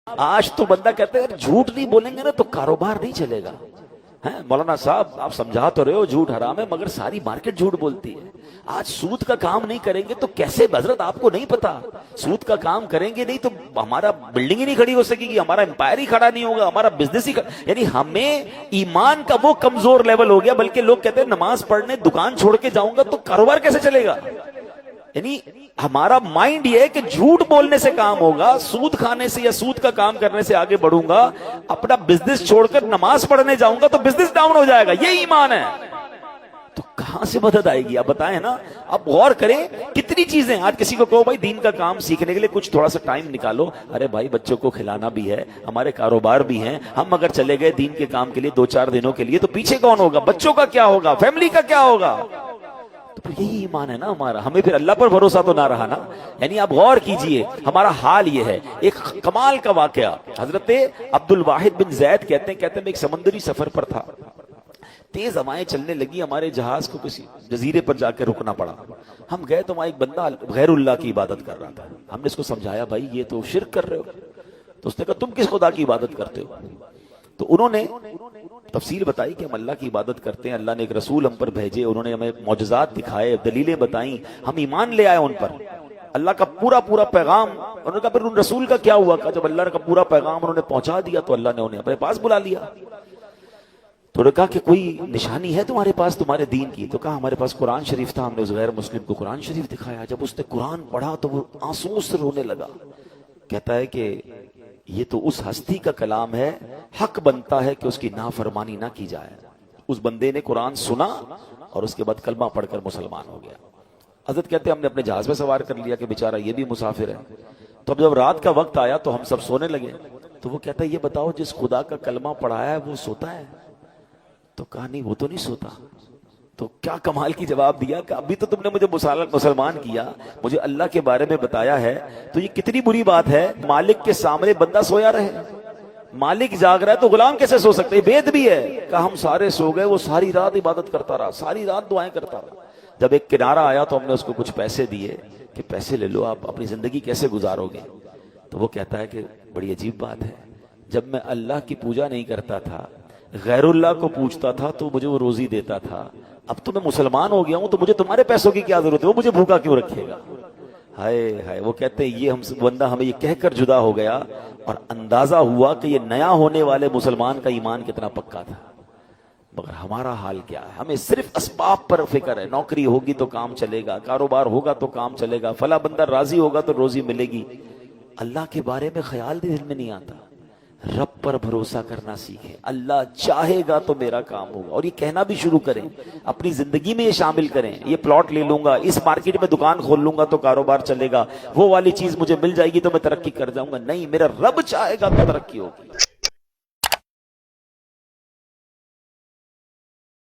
آج تو بندہ کہتا ہے اگر جھوٹ نہیں بولیں گے نا تو کاروبار نہیں چلے گا. مولانا صاحب آپ سمجھا تو رہے ہو جھوٹ حرام ہے مگر ساری مارکیٹ جھوٹ بولتی ہے. آج سود کا کام نہیں کریں گے تو کیسے؟ حضرت آپ کو نہیں پتا سود کا کام کریں گے نہیں تو ہمارا بلڈنگ ہی نہیں کھڑی ہو سکے گی, ہمارا امپائر ہی کھڑا نہیں ہوگا, ہمارا بزنس ہی یعنی ہمیں ایمان کا وہ کمزور لیول ہو گیا. بلکہ لوگ کہتے ہیں نماز پڑھنے دکان چھوڑ کے جاؤں گا تو کاروبار کیسے چلے گا. یعنی ہمارا مائنڈ یہ ہے کہ جھوٹ بولنے سے کام ہوگا, سود کھانے سے یا سود کا کام کرنے سے آگے بڑھوں گا, اپنا بزنس چھوڑ کر نماز پڑھنے جاؤں گا تو بزنس ڈاؤن ہو جائے گا. یہ ایمان ہے. تو کہاں سے مدد آئے گی؟ آپ بتائیں نا. اب غور کریں کتنی چیزیں. آج کسی کو کہو بھائی دین کا کام سیکھنے کے لیے کچھ تھوڑا سا ٹائم نکالو, ارے بھائی بچوں کو کھلانا بھی ہے, ہمارے کاروبار بھی ہیں, ہم اگر چلے گئے دین کے کام کے لیے 2-4 دنوں کے لیے تو پیچھے کون ہوگا؟ بچوں کا کیا ہوگا؟ فیملی کا کیا ہوگا؟ تو پھر یہی ایمان ہے نا ہمارا. ہمیں پھر اللہ پر بھروسہ تو نہ رہا نا. یعنی آپ غور کیجئے ہمارا حال یہ ہے. ایک کمال کا واقعہ, حضرت عبد الواحد بن زید کہتے ہیں میں ایک سمندری سفر پر تھا, تیز ہوائیں چلنے لگی, ہمارے جہاز کو کسی جزیرے پر جا کے رکنا پڑا. ہم گئے تو وہاں ایک بندہ غیر اللہ کی عبادت کر رہا تھا. ہم نے اس کو سمجھایا بھائی یہ تو شرک کر رہے ہو. تو اس نے کہا تم کس خدا کی عبادت کرتے ہو؟ تو انہوں نے تفصیل بتائی کہ ہم اللہ کی عبادت کرتے ہیں, اللہ نے ایک رسول ہم پر بھیجے, انہوں نے ہمیں معجزات دکھائے, دلیلیں بتائیں, ہم ایمان لے آئے ان پر, اللہ کا پورا پیغام. انہوں نے کہا پھر ان رسول کا کیا ہوا؟ جب اللہ کا پورا پیغام انہوں نے پہنچا دیا تو اللہ نے انہیں اپنے پاس بلا لیا. تو انہوں نے کہا کہ کوئی نشانی ہے تمہارے پاس تمہارے دین کی؟ تو کہا ہمارے پاس قرآن شریف تھا, ہم نے اس غیر مسلم کو قرآن شریف دکھایا. جب اس نے قرآن پڑھا تو وہ آنسوں سے رونے لگا. کہتا ہے کہ یہ تو اس ہستی کا کلام ہے, حق بنتا ہے کہ اس کی نافرمانی نہ کی جائے. اس بندے نے قرآن سنا اور اس کے بعد کلمہ پڑھ کر مسلمان ہو گیا. حضرت کہتے ہیں ہم نے اپنے جہاز میں سوار کر لیا کہ بیچارہ یہ بھی مسافر ہے. تو اب جب رات کا وقت آیا تو ہم سب سونے لگے. تو وہ کہتا ہے یہ بتاؤ جس خدا کا کلمہ پڑھایا ہے وہ سوتا ہے؟ تو کہا نہیں وہ تو نہیں سوتا. تو کیا کمال کی جواب دیا کہ ابھی تو تم نے مجھے مسلمان کیا, مجھے اللہ کے بارے میں بتایا ہے, تو یہ کتنی بری بات ہے مالک کے سامنے بندہ سویا رہے. مالک جاگ رہا ہے تو غلام کیسے سو سکتے؟ وید بھی ہے. کہ ہم سارے سو گئے, وہ ساری رات عبادت کرتا رہا, ساری رات دعائیں کرتا رہا. جب ایک کنارہ آیا تو ہم نے اس کو کچھ پیسے دیے کہ پیسے لے لو, آپ اپنی زندگی کیسے گزارو گے؟ تو وہ کہتا ہے کہ بڑی عجیب بات ہے, جب میں اللہ کی پوجا نہیں کرتا تھا, غیر اللہ کو پوچھتا تھا تو مجھے وہ روزی دیتا تھا, اب تو میں مسلمان ہو گیا ہوں تو مجھے تمہارے پیسوں کی کیا ضرورت ہے, وہ مجھے بھوکا کیوں رکھے گا؟ ہائے ہائے. وہ کہتے ہیں یہ ہم بندہ ہمیں یہ کہہ کر جدا ہو گیا اور اندازہ ہوا کہ یہ نیا ہونے والے مسلمان کا ایمان کتنا پکا تھا. مگر ہمارا حال کیا ہے؟ ہمیں صرف اسباب پر فکر ہے. نوکری ہوگی تو کام چلے گا, کاروبار ہوگا تو کام چلے گا, فلاں بندہ راضی ہوگا تو روزی ملے گی. اللہ کے بارے میں خیال بھی دل میں نہیں آتا. رب پر بھروسہ کرنا سیکھیں. اللہ چاہے گا تو میرا کام ہوگا, اور یہ کہنا بھی شروع کریں, اپنی زندگی میں یہ شامل کریں. یہ پلاٹ لے لوں گا, اس مارکیٹ میں دکان کھول لوں گا تو کاروبار چلے گا, وہ والی چیز مجھے مل جائے گی تو میں ترقی کر جاؤں گا. نہیں, میرا رب چاہے گا تو ترقی ہوگی.